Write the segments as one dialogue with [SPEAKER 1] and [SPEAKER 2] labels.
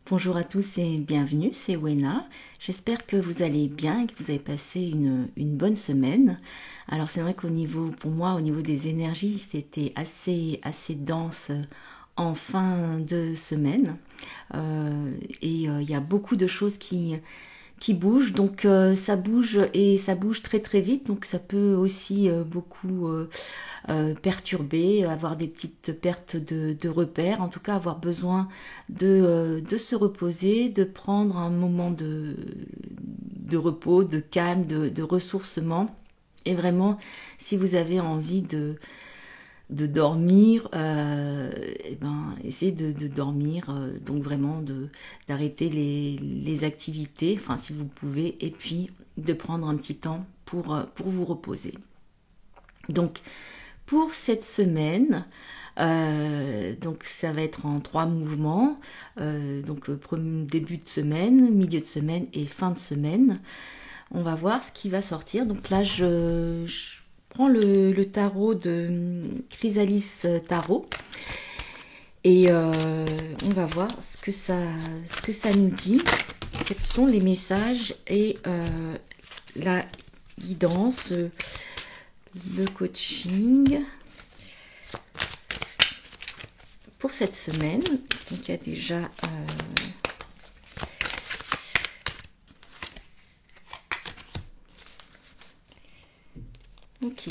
[SPEAKER 1] Bonjour à tous et bienvenue, c'est Wena. J'espère que vous allez bien et que vous avez passé une bonne semaine. Alors c'est vrai pour moi, au niveau des énergies, c'était assez dense en fin de semaine. Il y a beaucoup de choses qui bouge, donc ça bouge et ça bouge très très vite, donc ça peut aussi beaucoup perturber, avoir des petites pertes de repères, en tout cas avoir besoin de se reposer, de prendre un moment de repos, de calme, de ressourcement. Et vraiment, si vous avez envie de dormir, essayez de dormir, donc vraiment d'arrêter les activités, enfin si vous pouvez, et puis de prendre un petit temps pour vous reposer. Donc pour cette semaine, donc ça va être en 3 mouvements, début de semaine, milieu de semaine et fin de semaine. On va voir ce qui va sortir. Donc là, je prends le tarot de Chrysalis Tarot et on va voir ce que ça nous dit, quels sont les messages et la guidance, le coaching pour cette semaine. Donc il y a déjà ok.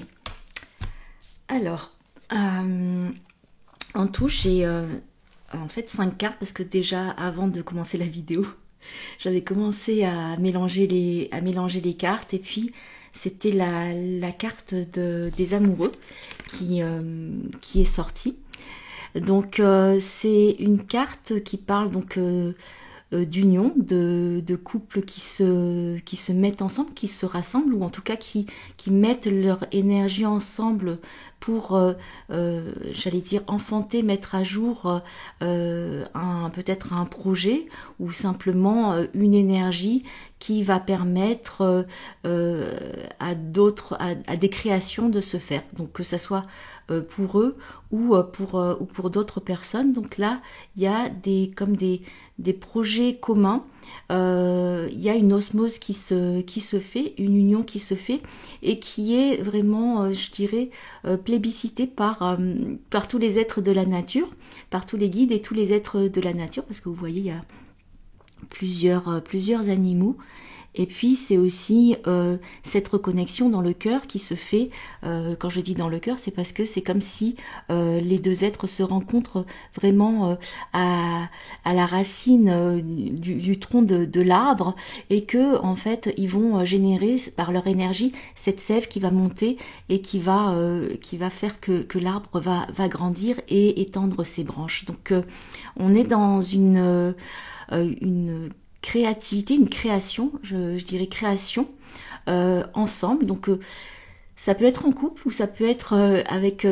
[SPEAKER 1] Alors, en tout, j'ai en fait 5 cartes parce que déjà avant de commencer la vidéo, j'avais commencé à mélanger les cartes et puis c'était la carte des amoureux qui est sortie. Donc c'est une carte qui parle donc d'union, de couples qui se mettent ensemble, qui se rassemblent, ou en tout cas qui mettent leur énergie ensemble pour, j'allais dire, enfanter, mettre à jour peut-être un projet, ou simplement une énergie qui va permettre à des créations de se faire. Donc que ça soit pour eux ou pour d'autres personnes. Donc là, il y a des projets communs. Il y a une osmose qui se fait, une union qui se fait et qui est vraiment, je dirais, plébiscitée par tous les êtres de la nature, par tous les guides et tous les êtres de la nature, parce que vous voyez, il y a plusieurs animaux. Et puis c'est aussi cette reconnexion dans le cœur qui se fait. Quand je dis dans le cœur, c'est parce que c'est comme si les deux êtres se rencontrent vraiment à la racine du tronc de l'arbre, et que en fait ils vont générer par leur énergie cette sève qui va monter et qui va faire que l'arbre va grandir et étendre ses branches. Donc on est dans une créativité, une création, je dirais création ensemble. Donc ça peut être en couple ou ça peut être avec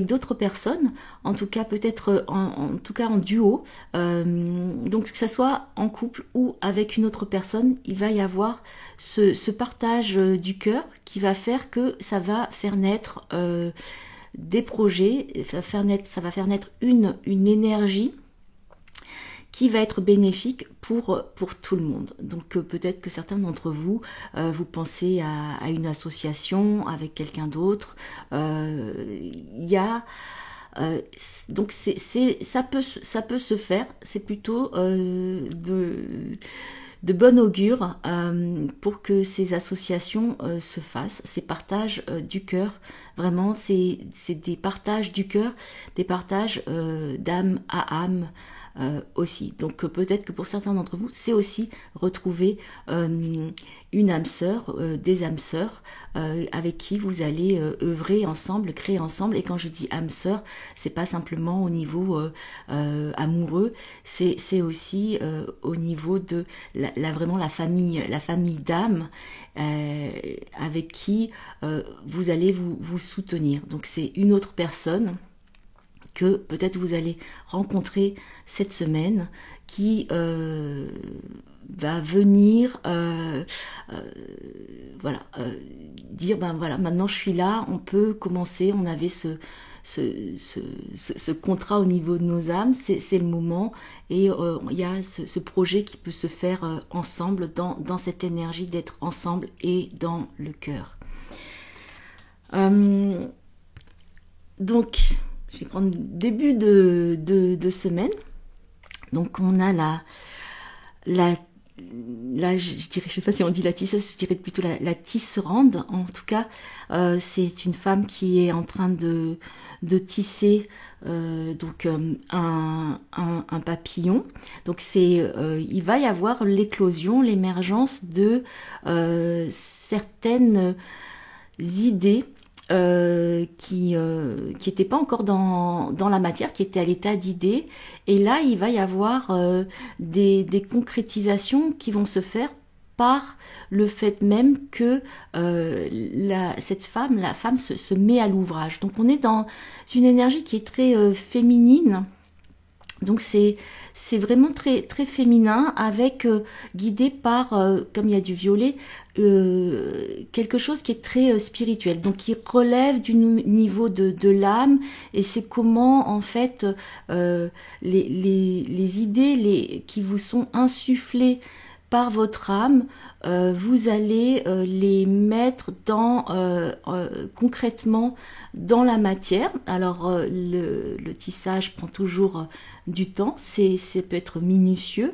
[SPEAKER 1] d'autres personnes, en tout cas peut-être en tout cas en duo. Donc que ça soit en couple ou avec une autre personne, il va y avoir ce partage du cœur qui va faire que ça va faire naître des projets, ça va faire naître une énergie qui va être bénéfique pour tout le monde. Donc peut-être que certains d'entre vous, vous pensez à une association avec quelqu'un d'autre. Il y a donc ça peut se faire. C'est plutôt de bon augure pour que ces associations se fassent, ces partages du cœur. Vraiment, c'est des partages du cœur, des partages d'âme à âme. Aussi. Donc peut-être que pour certains d'entre vous, c'est aussi retrouver une âme sœur, des âmes sœurs avec qui vous allez œuvrer ensemble, créer ensemble. Et quand je dis âme sœur, c'est pas simplement au niveau amoureux, c'est aussi au niveau de vraiment la famille d'âme avec qui vous allez vous soutenir. Donc c'est une autre personne que peut-être vous allez rencontrer cette semaine qui va venir dire ben voilà, maintenant je suis là, on peut commencer, on avait ce contrat au niveau de nos âmes, c'est le moment, et il y a ce projet qui peut se faire ensemble, dans cette énergie d'être ensemble et dans le cœur. Donc, je vais prendre début de semaine. Donc, on a je dirais, je sais pas si on dit la tisseuse, je dirais plutôt la tisserande. En tout cas, c'est une femme qui est en train de tisser un papillon. Donc il va y avoir l'éclosion, l'émergence de certaines idées qui n'étaient pas encore dans la matière, qui étaient à l'état d'idées. Et là, il va y avoir des concrétisations qui vont se faire par le fait même que la femme se met à l'ouvrage. Donc on est dans une énergie qui est très féminine. Donc c'est vraiment très très féminin, avec guidé par, comme il y a du violet, quelque chose qui est très spirituel, donc qui relève du niveau de l'âme, et c'est comment en fait les idées qui vous sont insufflées par votre âme, vous allez les mettre concrètement dans la matière. Alors le tissage prend toujours du temps, ça peut être minutieux,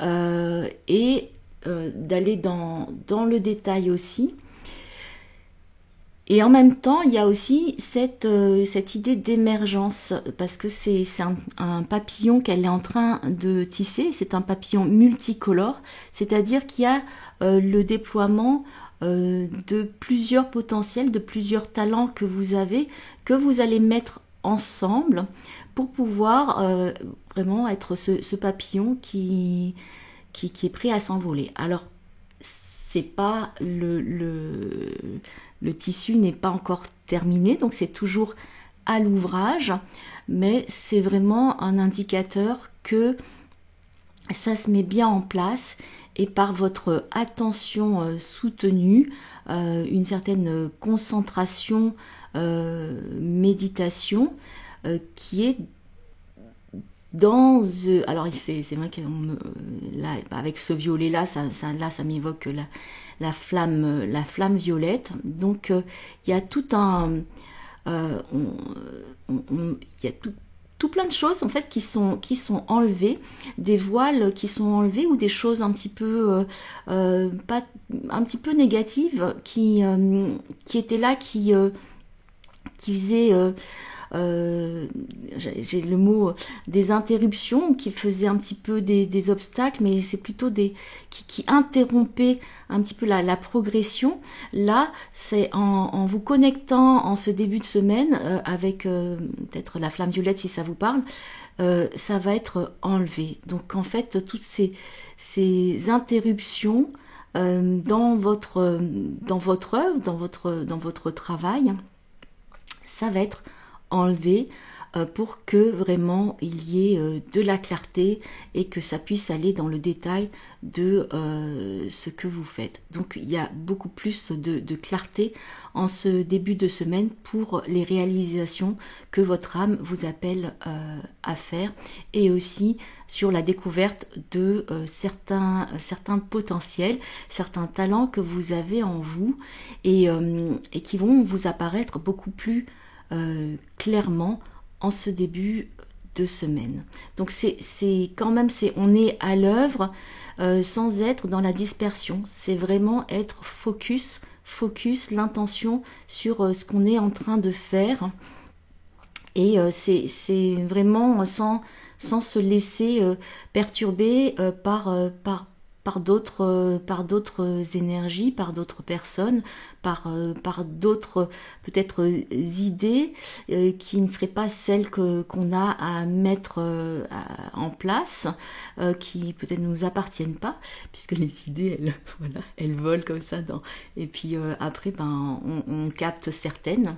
[SPEAKER 1] et d'aller dans le détail aussi. Et en même temps, il y a aussi cette idée d'émergence, parce que c'est un papillon qu'elle est en train de tisser. C'est un papillon multicolore, c'est-à-dire qu'il y a le déploiement de plusieurs potentiels, de plusieurs talents que vous allez mettre ensemble pour pouvoir vraiment être ce papillon qui est prêt à s'envoler. Alors, c'est pas le tissu n'est pas encore terminé, donc c'est toujours à l'ouvrage, mais c'est vraiment un indicateur que ça se met bien en place, et par votre attention soutenue, une certaine concentration, méditation, qui est alors c'est vrai que là, avec ce violet là, ça m'évoque la flamme violette. Donc il y a tout il y a tout plein de choses en fait qui sont enlevées, des voiles qui sont enlevés, ou des choses un petit peu un petit peu négatives qui étaient là, qui faisaient j'ai le mot des interruptions, qui faisaient un petit peu des obstacles, mais c'est plutôt qui interrompaient un petit peu la progression. Là, c'est en vous connectant en ce début de semaine avec peut-être la flamme violette, si ça vous parle, ça va être enlevé. Donc en fait, toutes ces interruptions dans votre œuvre, dans votre travail, ça va être enlevé pour que vraiment il y ait de la clarté, et que ça puisse aller dans le détail de ce que vous faites. Donc il y a beaucoup plus de clarté en ce début de semaine pour les réalisations que votre âme vous appelle à faire, et aussi sur la découverte de certains potentiels, certains talents que vous avez en vous, et qui vont vous apparaître beaucoup plus clairement en ce début de semaine. Donc c'est quand même, on est à l'œuvre sans être dans la dispersion. C'est vraiment être focus, l'intention sur ce qu'on est en train de faire, et c'est vraiment sans se laisser perturber par d'autres énergies, par d'autres personnes, par d'autres peut-être idées qui ne seraient pas celles qu'on a à mettre en place, qui peut-être ne nous appartiennent pas, puisque les idées, elles volent comme ça. Et puis après, on capte certaines.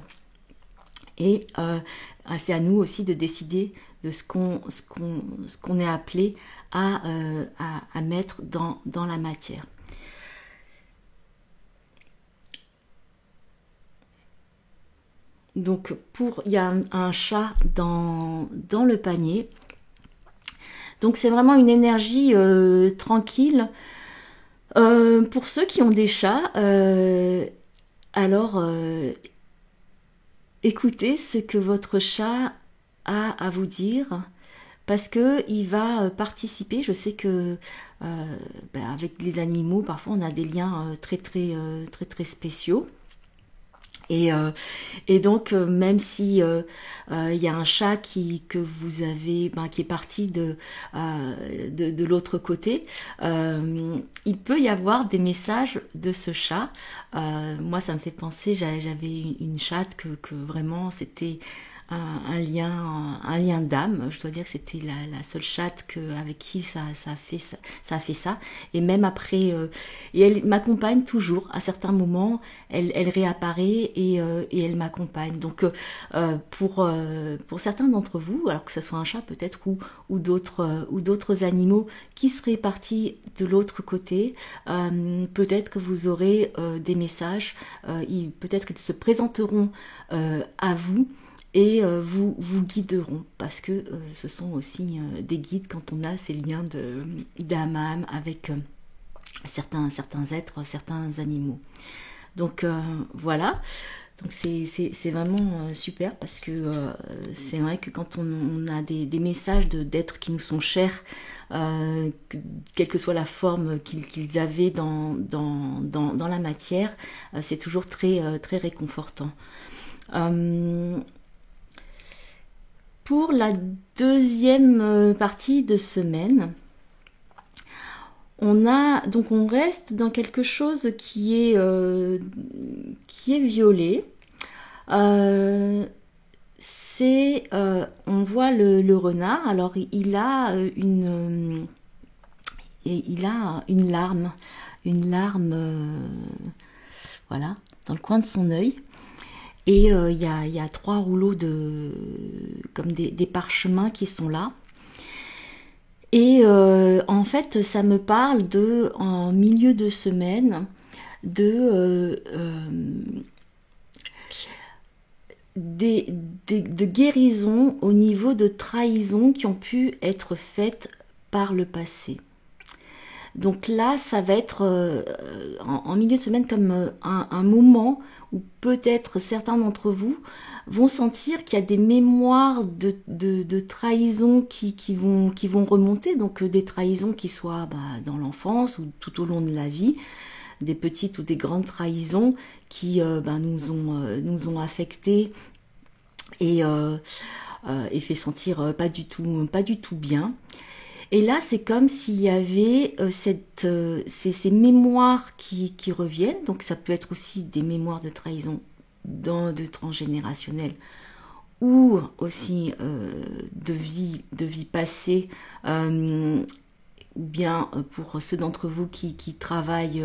[SPEAKER 1] Et c'est à nous aussi de décider de ce qu'on est appelé à mettre dans la matière. Donc il y a un chat dans le panier. Donc c'est vraiment une énergie tranquille. Pour ceux qui ont des chats, alors écoutez ce que votre chat a à vous dire, parce que il va participer. Je sais que avec les animaux, parfois on a des liens très spéciaux. Et donc, même si il y a un chat que vous avez, qui est parti de l'autre côté, il peut y avoir des messages de ce chat. Moi, ça me fait penser, j'avais une chatte que vraiment c'était un lien d'âme. Je dois dire que c'était la seule chatte avec qui ça a fait ça. Et même après, et elle m'accompagne toujours. À certains moments, elle réapparaît et elle m'accompagne. Donc pour certains d'entre vous, alors que ce soit un chat peut-être ou d'autres animaux qui seraient partis de l'autre côté, peut-être que vous aurez des messages. Peut-être qu'ils se présenteront à vous. Et vous guideront, parce que ce sont aussi des guides quand on a ces liens d'âme à âme avec certains êtres, certains animaux. Donc voilà, donc c'est vraiment super, parce que c'est vrai que quand on a des messages d'êtres qui nous sont chers, quelle que soit la forme qu'ils avaient dans la matière, c'est toujours très réconfortant. Pour la deuxième partie de semaine, on reste dans quelque chose qui est violet. On voit le renard. Alors il a une larme, voilà, dans le coin de son œil. Et il y a 3 rouleaux comme des parchemins qui sont là. Et en fait, ça me parle en milieu de semaine, de guérisons au niveau de trahisons qui ont pu être faites par le passé. Donc là, ça va être en milieu de semaine comme un moment où peut-être certains d'entre vous vont sentir qu'il y a des mémoires de trahisons qui vont remonter, donc des trahisons qui soient dans l'enfance ou tout au long de la vie, des petites ou des grandes trahisons qui nous ont affectés et fait sentir pas du tout bien. Et là, c'est comme s'il y avait ces mémoires qui reviennent. Donc, ça peut être aussi des mémoires de trahison de transgénérationnel, ou aussi de vie passée, ou bien pour ceux d'entre vous qui travaillent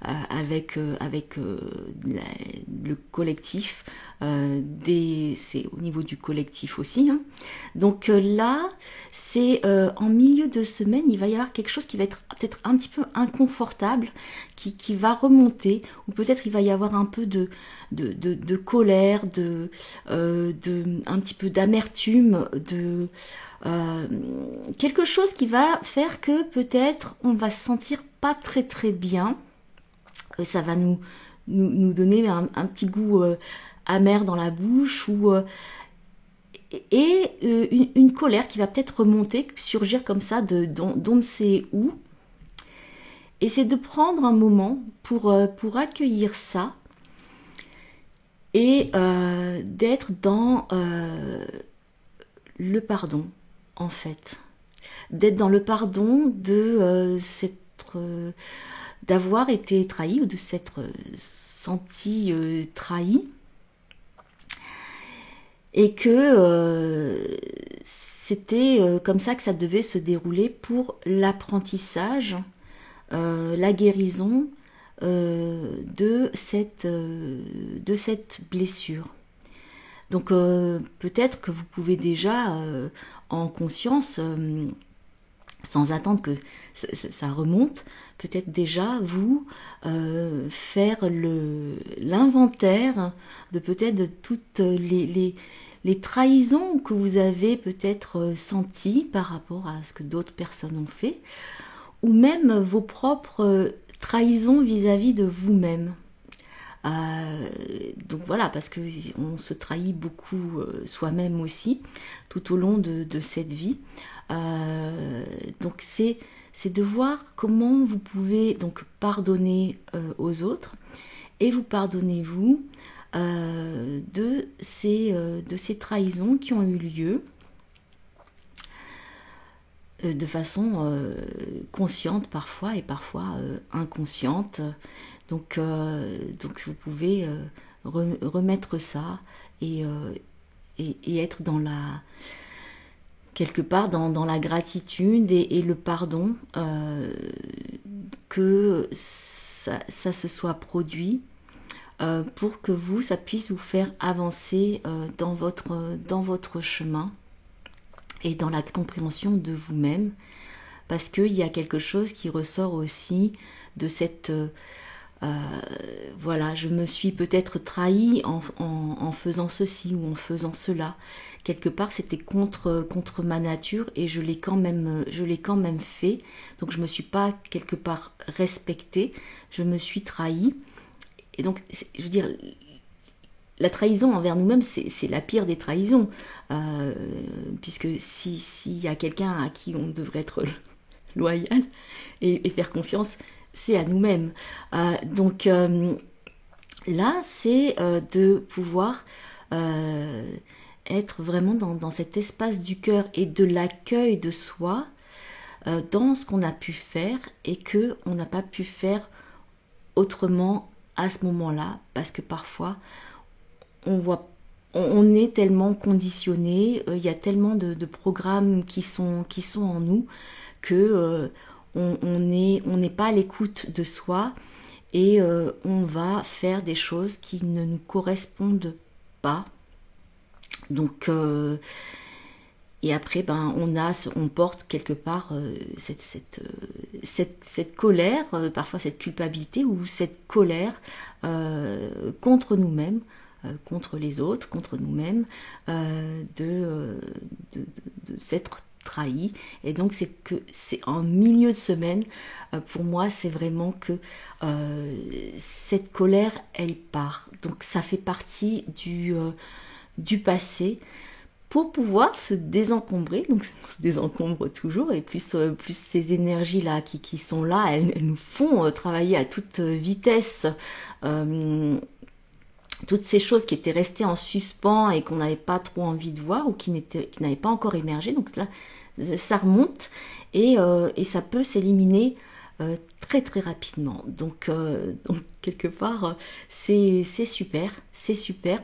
[SPEAKER 1] avec le collectif, c'est au niveau du collectif aussi, hein. Donc là, c'est en milieu de semaine, il va y avoir quelque chose qui va être peut-être un petit peu inconfortable, qui va remonter, ou peut-être il va y avoir un peu de colère, un petit peu d'amertume, quelque chose qui va faire que peut-être on va se sentir pas très bien. Ça va nous donner un petit goût amer dans la bouche, et une colère qui va peut-être remonter, surgir comme ça d'on ne sait où. Et c'est de prendre un moment pour accueillir ça et d'être dans le pardon, en fait. D'être dans le pardon d'avoir été trahi, ou de s'être senti trahi. Et que c'était comme ça que ça devait se dérouler pour l'apprentissage, la guérison de cette blessure. Donc peut-être que vous pouvez déjà en conscience, sans attendre que ça remonte, peut-être déjà vous faire l'inventaire de peut-être de toutes les trahisons que vous avez peut-être senties par rapport à ce que d'autres personnes ont fait, ou même vos propres trahisons vis-à-vis de vous-même. Donc voilà, parce que on se trahit beaucoup soi-même aussi tout au long de cette vie. Donc c'est de voir comment vous pouvez donc pardonner aux autres et vous pardonnez vous de ces trahisons qui ont eu lieu de façon consciente parfois et parfois inconsciente. Donc vous pouvez remettre ça et être dans quelque part dans la gratitude et le pardon que ça se soit produit pour que ça puisse vous faire avancer dans votre chemin et dans la compréhension de vous-même, parce qu'il y a quelque chose qui ressort aussi de cette voilà, je me suis peut-être trahi en faisant ceci ou en faisant cela. Quelque part, c'était contre ma nature et je l'ai quand même fait. Donc, je me suis pas quelque part respectée. Je me suis trahi. Et donc, je veux dire, la trahison envers nous-mêmes, c'est la pire des trahisons. Puisque s'il y a quelqu'un à qui on devrait être loyal et faire confiance, c'est à nous-mêmes. Donc là, c'est de pouvoir être vraiment dans cet espace du cœur et de l'accueil de soi dans ce qu'on a pu faire et que on n'a pas pu faire autrement à ce moment-là, parce que parfois on est tellement conditionné, il y a tellement de programmes qui sont en nous que on n'est pas à l'écoute de soi et on va faire des choses qui ne nous correspondent pas. Donc et après on porte quelque part cette colère, parfois cette culpabilité ou cette colère contre nous-mêmes, contre les autres, contre nous-mêmes, de s'être trahi. Et donc c'est en milieu de semaine, pour moi c'est vraiment que cette colère elle part. Donc ça fait partie du passé pour pouvoir se désencombrer. Donc on se désencombre toujours, et plus ces énergies là qui sont là, elles nous font travailler à toute vitesse. Toutes ces choses qui étaient restées en suspens et qu'on n'avait pas trop envie de voir ou qui n'avaient pas encore émergé. Donc là, ça remonte et ça peut s'éliminer très très rapidement. Donc quelque part, c'est super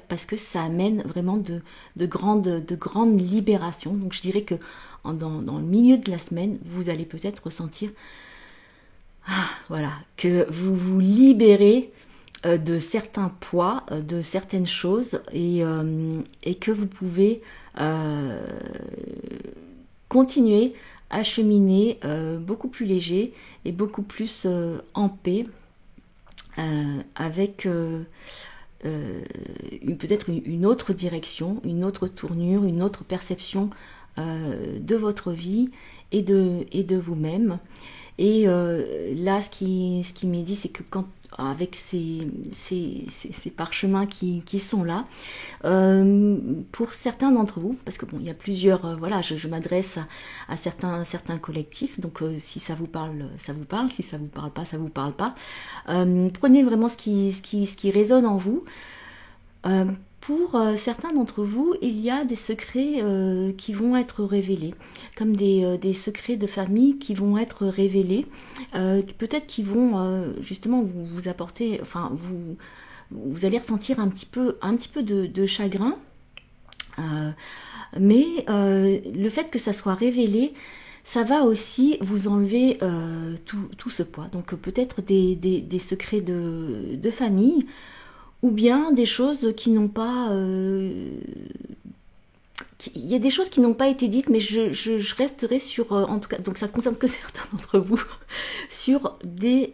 [SPEAKER 1] parce que ça amène vraiment de grandes libérations. Donc je dirais que dans le milieu de la semaine, vous allez peut-être ressentir voilà, que vous vous libérez de certains poids, de certaines choses et que vous pouvez continuer à cheminer beaucoup plus léger et beaucoup plus en paix avec peut-être une autre direction, une autre tournure, une autre perception de votre vie et de vous-même. Et là, ce qui m'est dit, c'est que avec ces parchemins qui sont là, pour certains d'entre vous, parce que bon, il y a plusieurs, voilà, je m'adresse à certains collectifs, donc si ça vous parle, ça vous parle, si ça vous parle pas, ça vous parle pas. Prenez vraiment ce qui résonne en vous. Pour certains d'entre vous, il y a des secrets qui vont être révélés, comme des secrets de famille qui vont être révélés, peut-être qui vont justement vous apporter, enfin vous allez ressentir un petit peu de chagrin, mais le fait que ça soit révélé, ça va aussi vous enlever tout ce poids. Donc peut-être des secrets de famille, ou bien des choses qui n'ont pas... il y a des choses qui n'ont pas été dites, mais je resterai sur, en tout cas, donc ça concerne que certains d'entre vous, sur des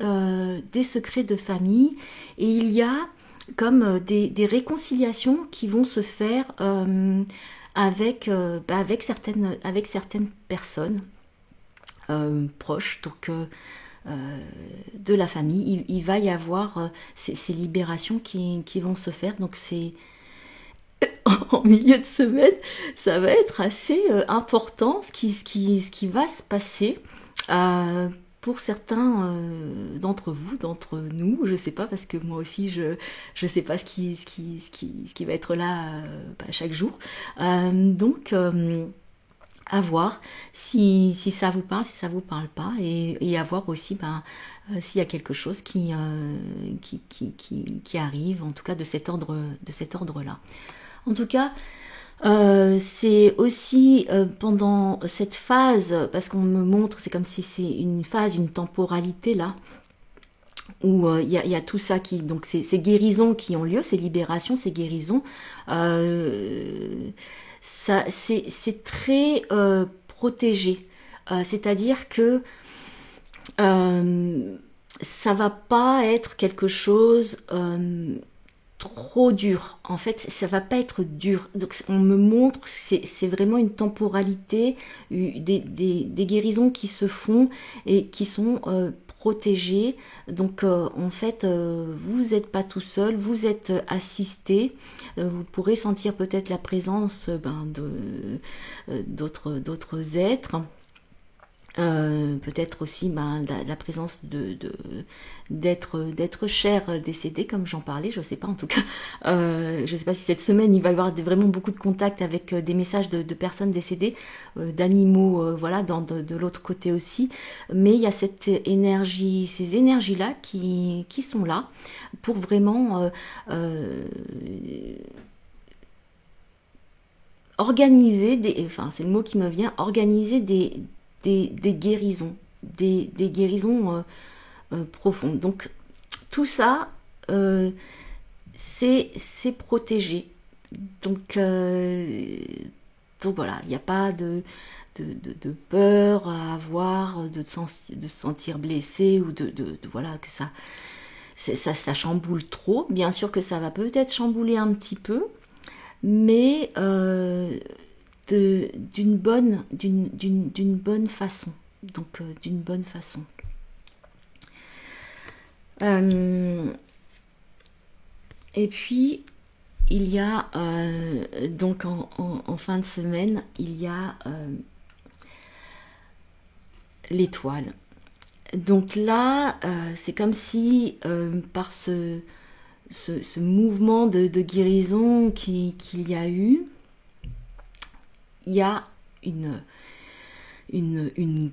[SPEAKER 1] secrets de famille. Et il y a comme des réconciliations qui vont se faire avec certaines personnes proches, donc de la famille. Il va y avoir ces libérations qui vont se faire. Donc c'est en milieu de semaine, ça va être assez important ce qui va se passer pour certains d'entre vous, d'entre nous, je sais pas, parce que moi aussi je sais pas ce qui va être là chaque jour. Donc à voir si ça vous parle, si ça vous parle pas, et à voir aussi s'il y a quelque chose qui arrive, en tout cas de cet ordre-là. En tout cas, c'est aussi pendant cette phase, parce qu'on me montre, c'est comme si c'est une phase, une temporalité là, où il y a tout ça qui, donc ces guérisons qui ont lieu, ces libérations, ces guérisons, ça c'est très protégé, c'est-à-dire que ça va pas être quelque chose trop dur. En fait, ça va pas être dur. Donc on me montre que c'est vraiment une temporalité, des guérisons qui se font et qui sont protégées. Donc en fait, vous n'êtes pas tout seul, vous êtes assisté. Vous pourrez sentir peut-être la présence d'autres êtres. Peut-être aussi la présence d'êtres chers décédés, comme j'en parlais, je sais pas, en tout cas je sais pas si cette semaine il va y avoir vraiment beaucoup de contacts avec des messages de personnes décédées, d'animaux, voilà, de l'autre côté aussi, mais il y a cette énergie, ces énergies là qui sont là pour vraiment organiser enfin c'est le mot qui me vient, organiser des guérisons, des guérisons profondes. Donc tout ça, c'est protégé. Donc voilà, il n'y a pas de peur à avoir, de se sentir blessé ou voilà, que ça chamboule trop. Bien sûr que ça va peut-être chambouler un petit peu, mais d'une bonne façon. Donc d'une bonne façon. Et puis il y a donc en fin de semaine, il y a l'étoile. Donc là, c'est comme si par ce mouvement de guérison qu'il y a eu, il y a une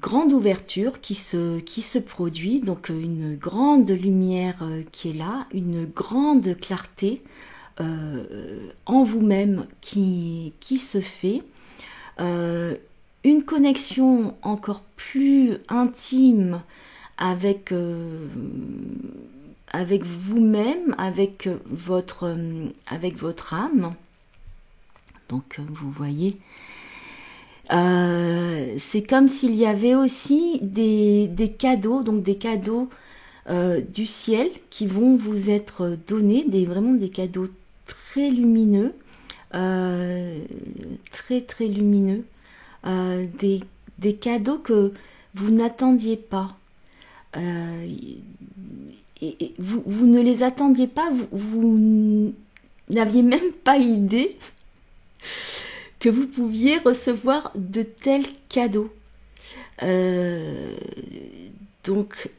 [SPEAKER 1] grande ouverture qui se produit, donc une grande lumière qui est là, une grande clarté en vous-même qui se fait, une connexion encore plus intime avec vous-même, avec votre âme. Donc vous voyez, c'est comme s'il y avait aussi des cadeaux, donc des cadeaux du ciel qui vont vous être donnés, vraiment des cadeaux très lumineux, très très lumineux, des cadeaux que vous n'attendiez pas. Et vous ne les attendiez pas, vous n'aviez même pas idée que vous pouviez recevoir de tels cadeaux. Donc,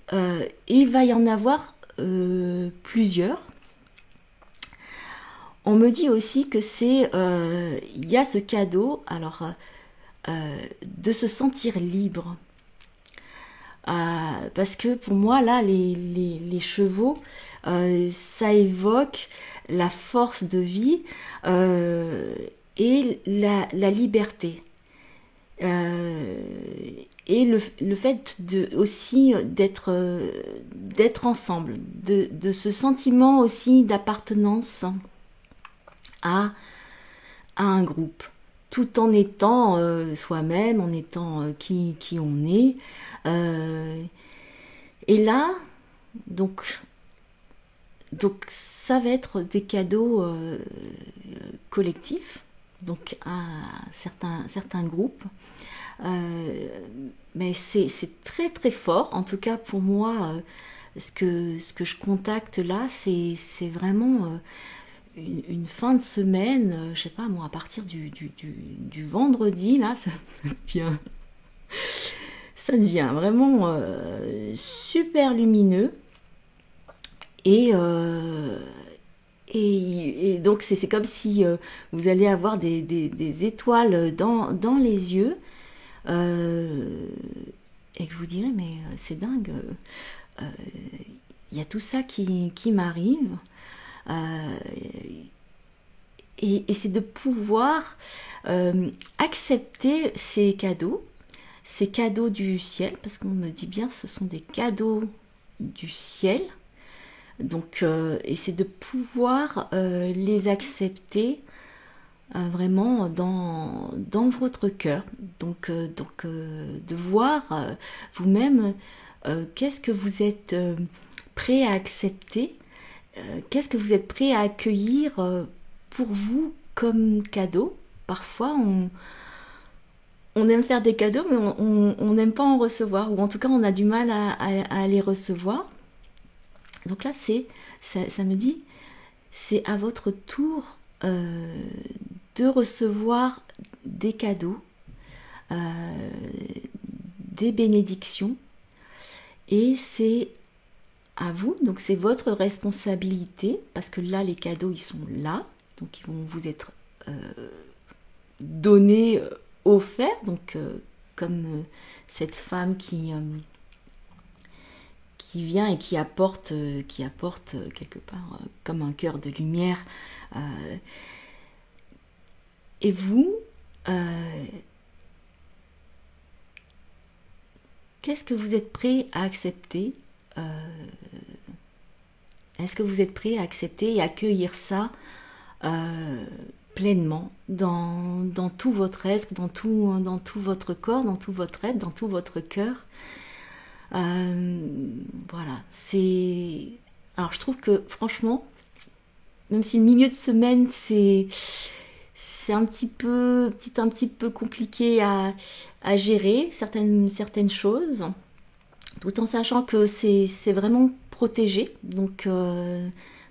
[SPEAKER 1] il va y en avoir plusieurs. On me dit aussi que il y a ce cadeau, alors, de se sentir libre. Parce que pour moi, là, les chevaux, ça évoque la force de vie et la liberté. Euh, et le fait aussi d'être ensemble, de ce sentiment aussi d'appartenance à, à un groupe, tout en étant soi-même, en étant qui on est. Euh, et là, donc, donc ça va être des cadeaux collectifs, donc à certains groupes. Euh, mais c'est très très fort. En tout cas pour moi, ce que je contacte là, c'est vraiment une fin de semaine. Je sais pas moi, à partir du vendredi là, devient, ça devient vraiment super lumineux. Et, euh, et donc c'est comme si vous allez avoir des étoiles dans les yeux. Euh, et que je vous direz, mais c'est dingue, il y a tout ça qui m'arrive. Euh, et c'est de pouvoir accepter ces cadeaux du ciel, parce qu'on me dit bien ce sont des cadeaux du ciel. Donc, et c'est de pouvoir les accepter vraiment dans votre cœur. De voir vous-même qu'est-ce que vous êtes prêt à accepter, qu'est-ce que vous êtes prêt à accueillir pour vous comme cadeau. Parfois, on aime faire des cadeaux, mais on n'aime pas en recevoir, ou en tout cas, on a du mal à les recevoir. Donc là, ça me dit, c'est à votre tour de recevoir des cadeaux, euh, des bénédictions, et c'est à vous, donc c'est votre responsabilité, parce que là, les cadeaux, ils sont là, donc ils vont vous être donnés, offerts, donc comme cette femme qui vient et qui apporte quelque part comme un cœur de lumière. Euh, et vous, qu'est-ce que vous êtes prêt à accepter? Est-ce que vous êtes prêt à accepter et accueillir ça pleinement dans tout votre être, dans tout votre corps, dans tout votre être, dans tout votre cœur? Voilà, c'est... Alors je trouve que franchement, même si le milieu de semaine c'est un petit peu compliqué à gérer certaines choses, tout en sachant que c'est vraiment protégé. Donc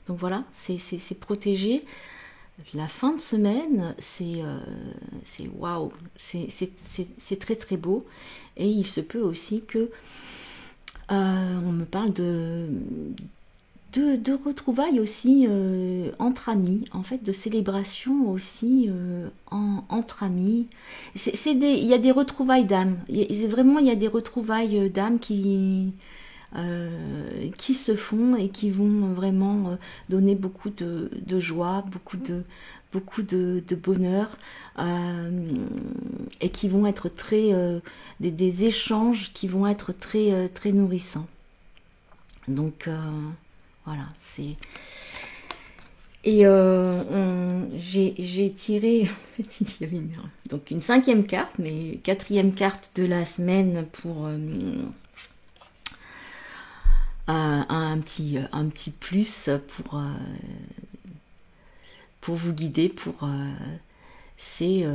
[SPEAKER 1] voilà, c'est protégé. La fin de semaine, c'est waouh, c'est très très beau. Et il se peut aussi que on me parle de retrouvailles aussi entre amis, en fait, de célébration aussi entre amis. Il y a des retrouvailles d'âme. Vraiment, il y a des retrouvailles d'âme qui se font et qui vont vraiment donner beaucoup de joie, beaucoup de bonheur, et qui vont être des échanges qui vont être très nourrissants. Donc voilà, c'est... Et j'ai tiré donc une cinquième carte, mais quatrième carte de la semaine pour un petit plus pour vous guider, c'est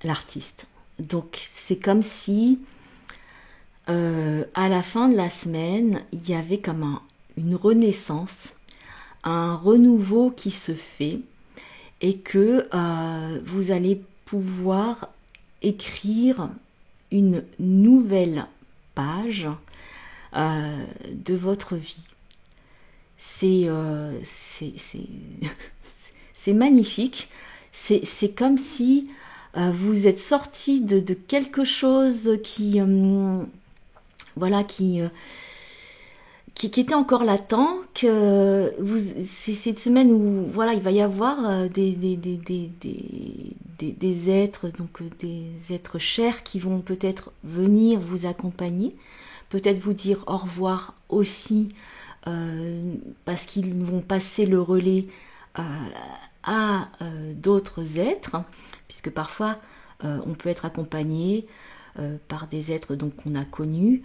[SPEAKER 1] l'artiste. Donc c'est comme si à la fin de la semaine, il y avait comme une renaissance, un renouveau qui se fait, et que vous allez pouvoir écrire une nouvelle page de votre vie. C'est magnifique. C'est comme si vous êtes sorti de quelque chose qui était encore latent, c'est cette semaine où voilà, il va y avoir des des êtres, donc des êtres chers qui vont peut-être venir vous accompagner, peut-être vous dire au revoir aussi, parce qu'ils vont passer le relais à d'autres êtres, puisque parfois on peut être accompagné par des êtres donc qu'on a connus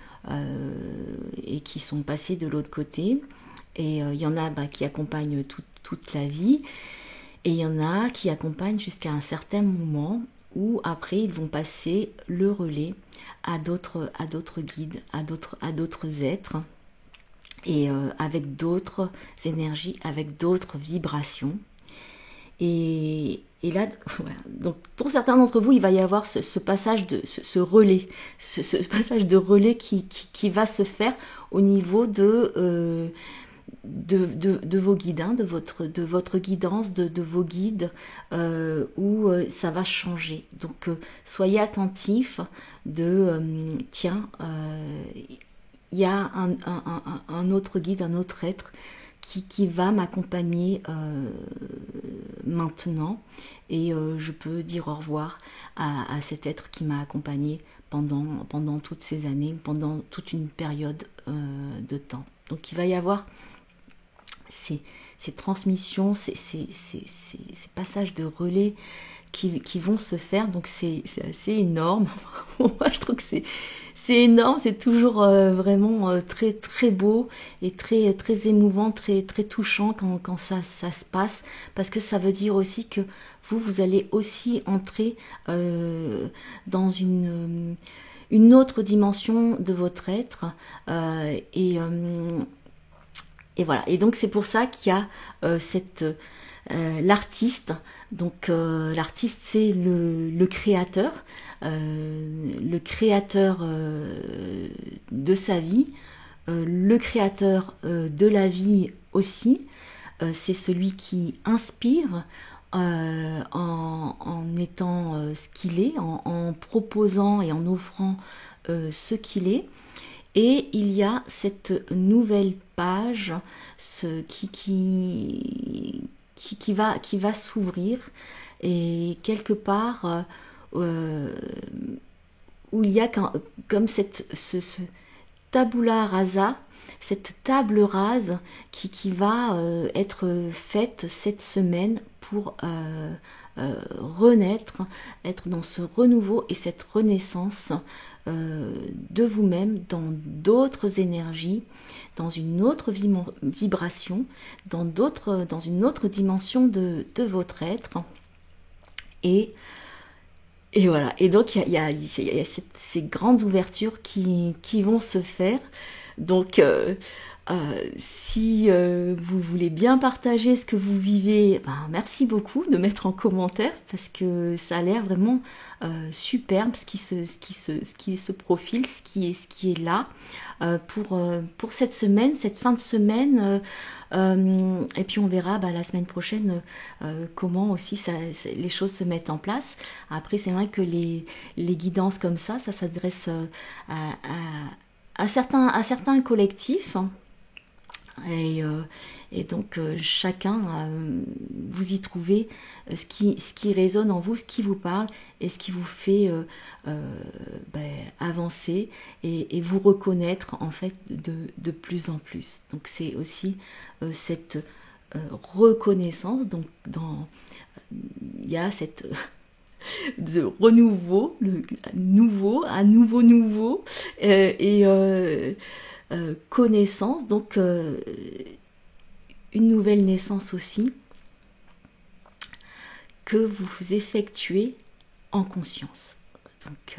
[SPEAKER 1] et qui sont passés de l'autre côté. Et il y en a qui accompagnent toute la vie, et il y en a qui accompagnent jusqu'à un certain moment où après ils vont passer le relais à d'autres guides, à d'autres êtres, et avec d'autres énergies, avec d'autres vibrations. Et là, voilà. Donc pour certains d'entre vous, il va y avoir ce passage ce relais, ce passage de relais qui va se faire au niveau de vos guides, hein, de votre guidance, de vos guides, où ça va changer. Donc soyez attentifs tiens, il y a un autre guide, un autre être qui va m'accompagner maintenant, et je peux dire au revoir à cet être qui m'a accompagné pendant toutes ces années, pendant toute une période de temps. Donc il va y avoir ces transmissions, ces passages de relais qui vont se faire, donc c'est assez énorme. Moi je trouve que c'est énorme, c'est toujours vraiment très très beau et très très émouvant, très très touchant quand ça se passe, parce que ça veut dire aussi que vous allez aussi entrer dans une autre dimension de votre être, et voilà. Et donc c'est pour ça qu'il y a l'artiste. Donc l'artiste, c'est le créateur, de sa vie, le créateur de la vie aussi. C'est celui qui inspire en étant ce qu'il est, en proposant et en offrant ce qu'il est. Et il y a cette nouvelle page qui va s'ouvrir, et quelque part où il y a comme ce tabula rasa, cette table rase qui va être faite cette semaine pour renaître, être dans ce renouveau et cette renaissance de vous-même dans d'autres énergies, dans une autre vibration, dans une autre dimension de votre être. Et voilà. Et donc il y a ces grandes ouvertures qui vont se faire. Donc si vous voulez bien partager ce que vous vivez, merci beaucoup de mettre en commentaire, parce que ça a l'air vraiment superbe, ce qui se profile, ce qui est là pour cette semaine, cette fin de semaine, et puis on verra la semaine prochaine comment aussi les choses se mettent en place. Après c'est vrai que les guidances comme ça s'adresse à certains collectifs, hein. Et donc chacun, vous y trouvez ce qui résonne en vous, ce qui vous parle et ce qui vous fait avancer et vous reconnaître en fait de plus en plus. Donc c'est aussi cette reconnaissance. Donc il y a cette de renouveau, un nouveau, et connaissance, donc une nouvelle naissance aussi, que vous effectuez en conscience. Donc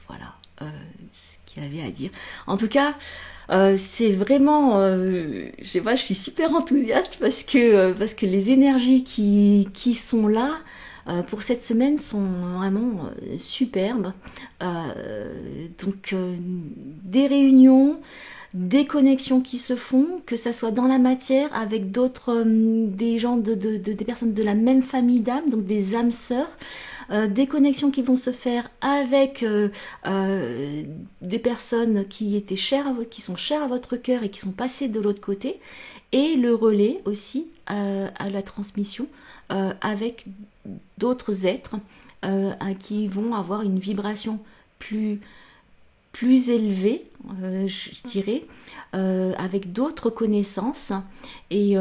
[SPEAKER 1] voilà ce qu'il y avait à dire. En tout cas, c'est vraiment, je sais pas, je suis super enthousiaste parce que les énergies qui sont là pour cette semaine sont vraiment superbes. Donc des réunions, des connexions qui se font, que ça soit dans la matière avec d'autres, des gens des personnes de la même famille d'âmes, donc des âmes sœurs, des connexions qui vont se faire avec des personnes qui sont chères à votre cœur et qui sont passées de l'autre côté, et le relais aussi à la transmission avec d'autres êtres qui vont avoir une vibration plus élevée, je dirais, avec d'autres connaissances et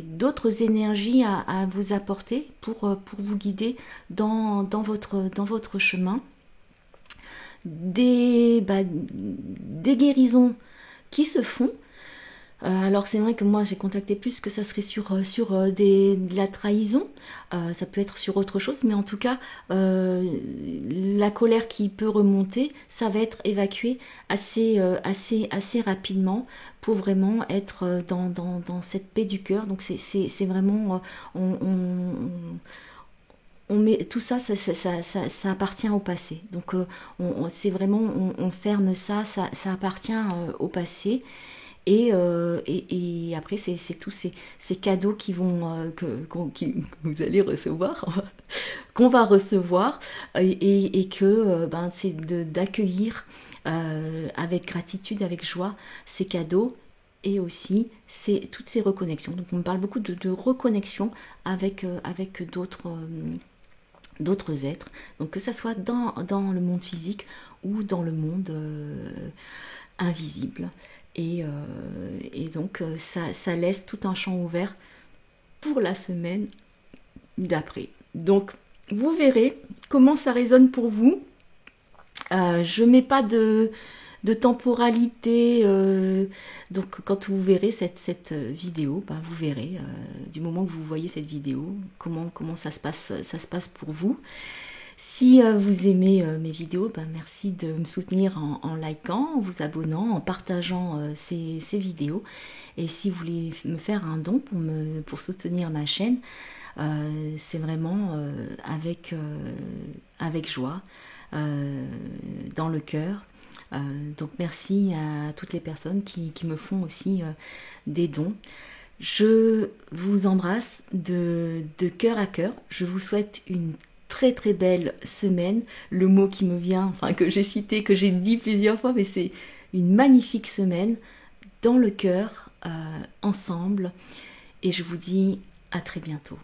[SPEAKER 1] d'autres énergies à vous apporter pour vous guider dans votre chemin. Des guérisons qui se font. Alors c'est vrai que moi j'ai contacté plus que ça serait sur de la trahison, ça peut être sur autre chose, mais en tout cas la colère qui peut remonter, ça va être évacué assez rapidement pour vraiment être dans cette paix du cœur. Donc c'est vraiment on met tout ça, ça appartient au passé. Donc c'est vraiment on ferme ça appartient au passé. Et après, c'est tous ces cadeaux qui vont que vous allez recevoir, qu'on va recevoir, et que c'est d'accueillir avec gratitude, avec joie ces cadeaux. Et aussi, c'est toutes ces reconnexions. Donc, on parle beaucoup de reconnexion avec d'autres êtres. Donc, que ça soit dans le monde physique ou dans le monde invisible. Et donc ça laisse tout un champ ouvert pour la semaine d'après. Donc vous verrez comment ça résonne pour vous. Je mets pas de temporalité. Donc quand vous verrez cette vidéo, vous verrez du moment que vous voyez cette vidéo comment ça se passe pour vous. Si vous aimez mes vidéos, merci de me soutenir en likant, en vous abonnant, en partageant ces vidéos. Et si vous voulez me faire un don pour soutenir ma chaîne, c'est vraiment avec joie, dans le cœur. Donc merci à toutes les personnes qui me font aussi des dons. Je vous embrasse de cœur à cœur. Je vous souhaite une très très belle semaine. Le mot qui me vient, que j'ai cité, que j'ai dit plusieurs fois, mais c'est une magnifique semaine dans le cœur, ensemble. Et je vous dis à très bientôt.